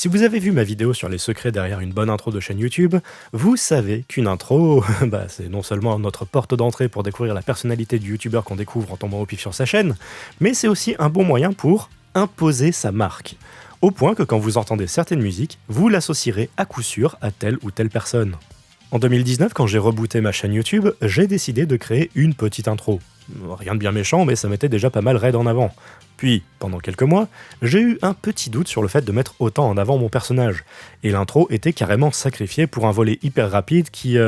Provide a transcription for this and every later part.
Si vous avez vu ma vidéo sur les secrets derrière une bonne intro de chaîne YouTube, vous savez qu'une intro, c'est non seulement notre porte d'entrée pour découvrir la personnalité du youtubeur qu'on découvre en tombant au pif sur sa chaîne, mais c'est aussi un bon moyen pour imposer sa marque. Au point que quand vous entendez certaines musiques, vous l'associerez à coup sûr à telle ou telle personne. En 2019, quand j'ai rebooté ma chaîne YouTube, j'ai décidé de créer une petite intro. Rien de bien méchant, mais ça mettait déjà pas mal raide en avant. Puis, pendant quelques mois, j'ai eu un petit doute sur le fait de mettre autant en avant mon personnage, et l'intro était carrément sacrifiée pour un volet hyper rapide qui... les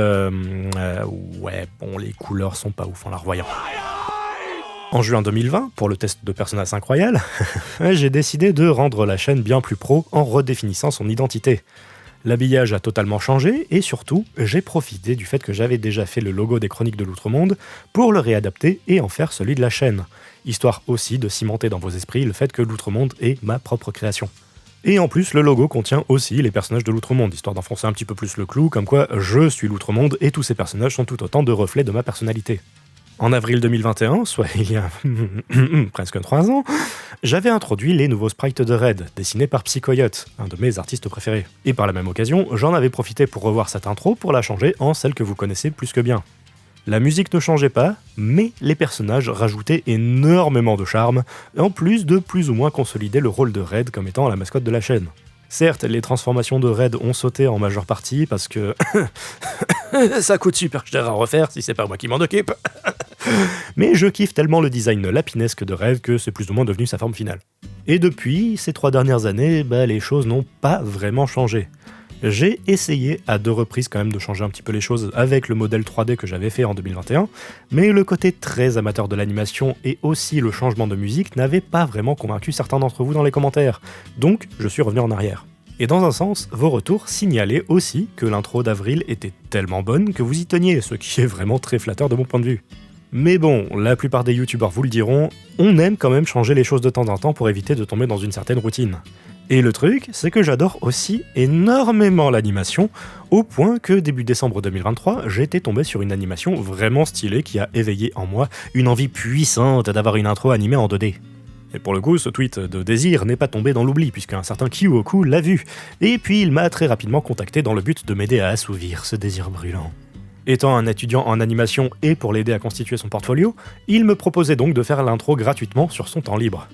couleurs sont pas ouf en la revoyant. En juin 2020, pour le test de Persona 5 Royal, j'ai décidé de rendre la chaîne bien plus pro en redéfinissant son identité. L'habillage a totalement changé et surtout, j'ai profité du fait que j'avais déjà fait le logo des Chroniques de l'Outre-Monde pour le réadapter et en faire celui de la chaîne, histoire aussi de cimenter dans vos esprits le fait que l'Outre-Monde est ma propre création. Et en plus, le logo contient aussi les personnages de l'Outre-Monde, histoire d'enfoncer un petit peu plus le clou, comme quoi je suis l'Outre-Monde et tous ces personnages sont tout autant de reflets de ma personnalité. En avril 2021, soit il y a presque 3 ans, j'avais introduit les nouveaux sprites de Red, dessinés par Psychoyote, un de mes artistes préférés. Et par la même occasion, j'en avais profité pour revoir cette intro pour la changer en celle que vous connaissez plus que bien. La musique ne changeait pas, mais les personnages rajoutaient énormément de charme, en plus de plus ou moins consolider le rôle de Red comme étant la mascotte de la chaîne. Certes, les transformations de Red ont sauté en majeure partie parce que ça coûte super cher à refaire si c'est pas moi qui m'en occupe. Mais je kiffe tellement le design lapinesque de Red que c'est plus ou moins devenu sa forme finale. Et depuis ces 3 dernières années, les choses n'ont pas vraiment changé. J'ai essayé à 2 reprises quand même de changer un petit peu les choses avec le modèle 3D que j'avais fait en 2021, mais le côté très amateur de l'animation et aussi le changement de musique n'avaient pas vraiment convaincu certains d'entre vous dans les commentaires, donc je suis revenu en arrière. Et dans un sens, vos retours signalaient aussi que l'intro d'avril était tellement bonne que vous y teniez, ce qui est vraiment très flatteur de mon point de vue. Mais bon, la plupart des youtubeurs vous le diront, on aime quand même changer les choses de temps en temps pour éviter de tomber dans une certaine routine. Et le truc, c'est que j'adore aussi énormément l'animation, au point que début décembre 2023, j'étais tombé sur une animation vraiment stylée qui a éveillé en moi une envie puissante d'avoir une intro animée en 2D. Et pour le coup, ce tweet de désir n'est pas tombé dans l'oubli, puisqu'un certain Kyoku l'a vu, et puis il m'a très rapidement contacté dans le but de m'aider à assouvir ce désir brûlant. Étant un étudiant en animation et pour l'aider à constituer son portfolio, il me proposait donc de faire l'intro gratuitement sur son temps libre.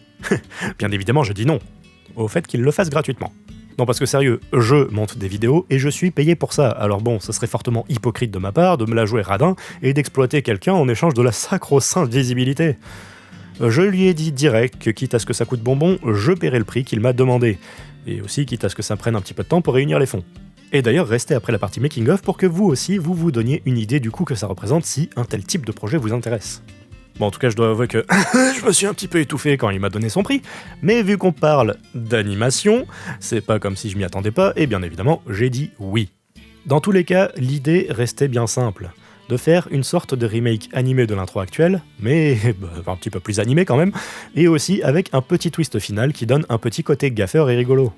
Bien évidemment, je dis non au fait qu'il le fasse gratuitement. Non, parce que sérieux, je monte des vidéos et je suis payé pour ça, alors bon, ça serait fortement hypocrite de ma part de me la jouer radin et d'exploiter quelqu'un en échange de la sacro-sainte visibilité. Je lui ai dit direct que quitte à ce que ça coûte bonbon, je paierai le prix qu'il m'a demandé, et aussi quitte à ce que ça prenne un petit peu de temps pour réunir les fonds. Et d'ailleurs, restez après la partie making-of pour que vous aussi, vous donniez une idée du coût que ça représente si un tel type de projet vous intéresse. Bon, en tout cas, je dois avouer que je me suis un petit peu étouffé quand il m'a donné son prix, mais vu qu'on parle d'animation, c'est pas comme si je m'y attendais pas, et bien évidemment, j'ai dit oui. Dans tous les cas, l'idée restait bien simple, de faire une sorte de remake animé de l'intro actuelle, mais un petit peu plus animé quand même, et aussi avec un petit twist final qui donne un petit côté gaffeur et rigolo.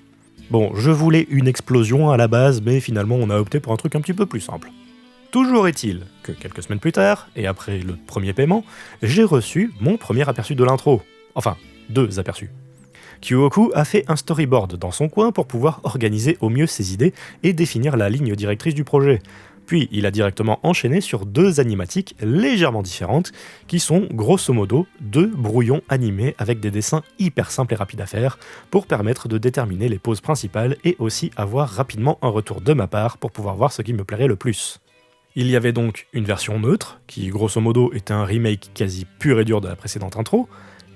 Bon, je voulais une explosion à la base, mais finalement on a opté pour un truc un petit peu plus simple. Toujours est-il que quelques semaines plus tard, et après le premier paiement, j'ai reçu mon premier aperçu de l'intro. Enfin, 2 aperçus. Kyoku a fait un storyboard dans son coin pour pouvoir organiser au mieux ses idées et définir la ligne directrice du projet. Puis il a directement enchaîné sur 2 animatiques légèrement différentes, qui sont grosso modo 2 brouillons animés avec des dessins hyper simples et rapides à faire, pour permettre de déterminer les poses principales et aussi avoir rapidement un retour de ma part pour pouvoir voir ce qui me plairait le plus. Il y avait donc une version neutre, qui grosso modo était un remake quasi pur et dur de la précédente intro,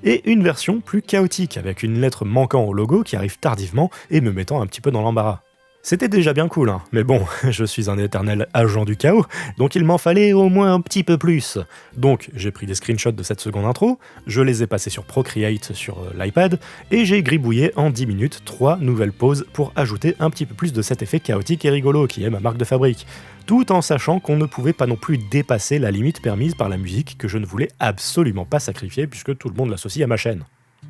et une version plus chaotique avec une lettre manquant au logo qui arrive tardivement et me mettant un petit peu dans l'embarras. C'était déjà bien cool, mais bon, je suis un éternel agent du chaos, donc il m'en fallait au moins un petit peu plus. Donc j'ai pris des screenshots de cette seconde intro, je les ai passés sur Procreate sur l'iPad, et j'ai gribouillé en 10 minutes 3 nouvelles poses pour ajouter un petit peu plus de cet effet chaotique et rigolo qui est ma marque de fabrique, tout en sachant qu'on ne pouvait pas non plus dépasser la limite permise par la musique que je ne voulais absolument pas sacrifier puisque tout le monde l'associe à ma chaîne.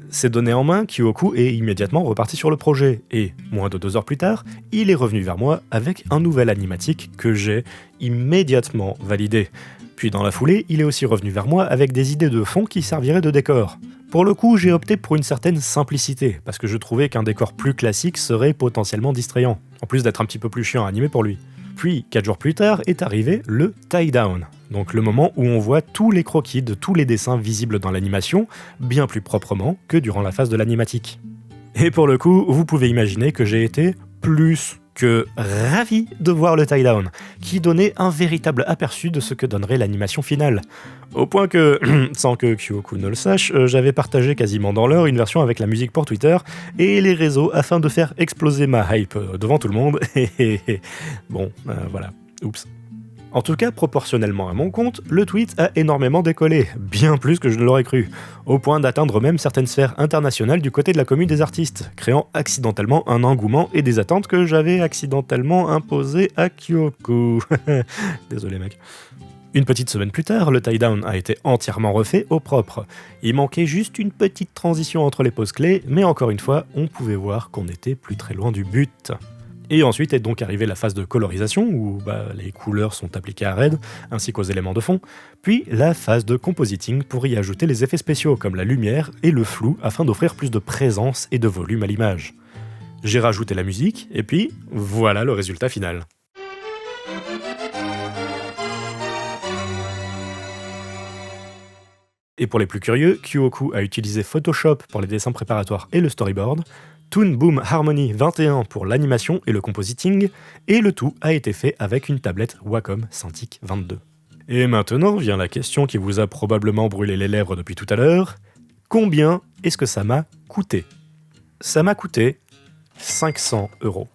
Ces données en main, Kyoku est immédiatement reparti sur le projet, et, moins de 2 heures plus tard, il est revenu vers moi avec un nouvel animatique que j'ai immédiatement validé. Puis dans la foulée, il est aussi revenu vers moi avec des idées de fond qui serviraient de décor. Pour le coup, j'ai opté pour une certaine simplicité, parce que je trouvais qu'un décor plus classique serait potentiellement distrayant, en plus d'être un petit peu plus chiant à animer pour lui. Puis, 4 jours plus tard, est arrivé le tie-down, donc le moment où on voit tous les croquis de tous les dessins visibles dans l'animation, bien plus proprement que durant la phase de l'animatique. Et pour le coup, vous pouvez imaginer que j'ai été plus que ravi de voir le tie-down, qui donnait un véritable aperçu de ce que donnerait l'animation finale. Au point que, sans que Kyoku ne le sache, j'avais partagé quasiment dans l'heure une version avec la musique pour Twitter et les réseaux afin de faire exploser ma hype devant tout le monde. Bon, voilà, oups. En tout cas, proportionnellement à mon compte, le tweet a énormément décollé, bien plus que je ne l'aurais cru, au point d'atteindre même certaines sphères internationales du côté de la commune des artistes, créant accidentellement un engouement et des attentes que j'avais accidentellement imposées à Kyoku. Désolé mec. Une petite semaine plus tard, le tie-down a été entièrement refait au propre. Il manquait juste une petite transition entre les poses clés, mais encore une fois, on pouvait voir qu'on n'était plus très loin du but. Et ensuite est donc arrivée la phase de colorisation, où les couleurs sont appliquées à raide, ainsi qu'aux éléments de fond, puis la phase de compositing pour y ajouter les effets spéciaux, comme la lumière et le flou, afin d'offrir plus de présence et de volume à l'image. J'ai rajouté la musique, et puis voilà le résultat final. Et pour les plus curieux, Kyoku a utilisé Photoshop pour les dessins préparatoires et le storyboard, Toon Boom Harmony 21 pour l'animation et le compositing, et le tout a été fait avec une tablette Wacom Cintiq 22. Et maintenant vient la question qui vous a probablement brûlé les lèvres depuis tout à l'heure. Combien est-ce que ça m'a coûté ? Ça m'a coûté 500 €.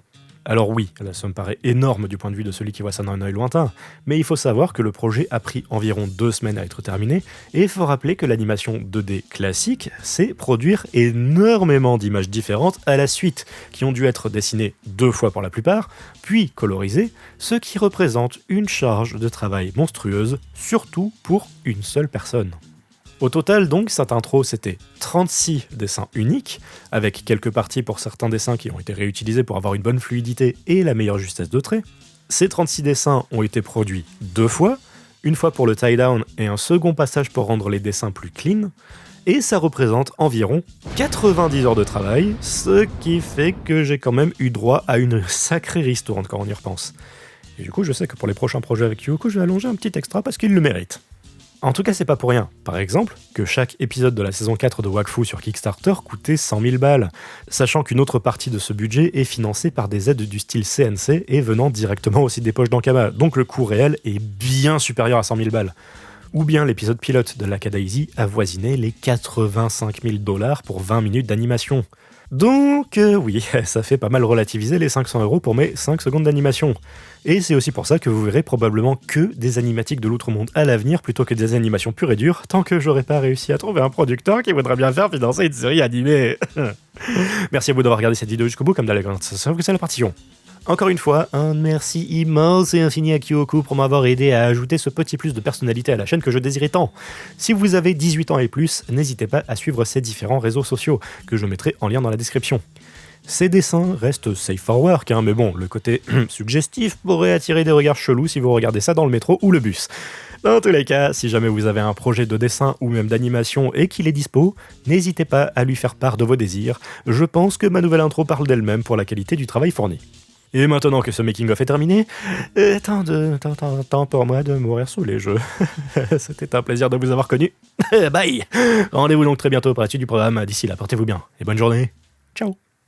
Alors oui, la somme paraît énorme du point de vue de celui qui voit ça d'un œil lointain, mais il faut savoir que le projet a pris environ 2 semaines à être terminé, et il faut rappeler que l'animation 2D classique, c'est produire énormément d'images différentes à la suite, qui ont dû être dessinées 2 fois pour la plupart, puis colorisées, ce qui représente une charge de travail monstrueuse, surtout pour une seule personne. Au total, donc, cette intro, c'était 36 dessins uniques, avec quelques parties pour certains dessins qui ont été réutilisés pour avoir une bonne fluidité et la meilleure justesse de trait. Ces 36 dessins ont été produits 2 fois, une fois pour le tie-down et un second passage pour rendre les dessins plus clean, et ça représente environ 90 heures de travail, ce qui fait que j'ai quand même eu droit à une sacrée ristourne quand on y repense. Et du coup, je sais que pour les prochains projets avec Kyoku, je vais allonger un petit extra parce qu'il le mérite. En tout cas, c'est pas pour rien. Par exemple, que chaque épisode de la saison 4 de Wakfu sur Kickstarter coûtait 100 000 balles, sachant qu'une autre partie de ce budget est financée par des aides du style CNC et venant directement aussi des poches d'Ankama, donc le coût réel est bien supérieur à 100 000 balles. Ou bien l'épisode pilote de l'Akadaisy avoisinait les 85 000 $ pour 20 minutes d'animation. Donc oui, ça fait pas mal relativiser les 500 € pour mes 5 secondes d'animation. Et c'est aussi pour ça que vous verrez probablement que des animatiques de l'Outre-Monde à l'avenir plutôt que des animations pures et dures, tant que j'aurais pas réussi à trouver un producteur qui voudrait bien faire financer une série animée. Merci à vous d'avoir regardé cette vidéo jusqu'au bout, comme d'habitude, c'est la partition. Encore une fois, un merci immense et infini à Kyoku pour m'avoir aidé à ajouter ce petit plus de personnalité à la chaîne que je désirais tant. Si vous avez 18 ans et plus, n'hésitez pas à suivre ces différents réseaux sociaux, que je mettrai en lien dans la description. Ces dessins restent safe for work, mais bon, le côté suggestif pourrait attirer des regards chelous si vous regardez ça dans le métro ou le bus. Dans tous les cas, si jamais vous avez un projet de dessin ou même d'animation et qu'il est dispo, n'hésitez pas à lui faire part de vos désirs. Je pense que ma nouvelle intro parle d'elle-même pour la qualité du travail fourni. Et maintenant que ce making-of est terminé, temps pour moi de mourir sous les jeux. C'était un plaisir de vous avoir connu. Bye. Rendez-vous donc très bientôt pour la suite du programme. D'ici là, portez-vous bien et bonne journée. Ciao.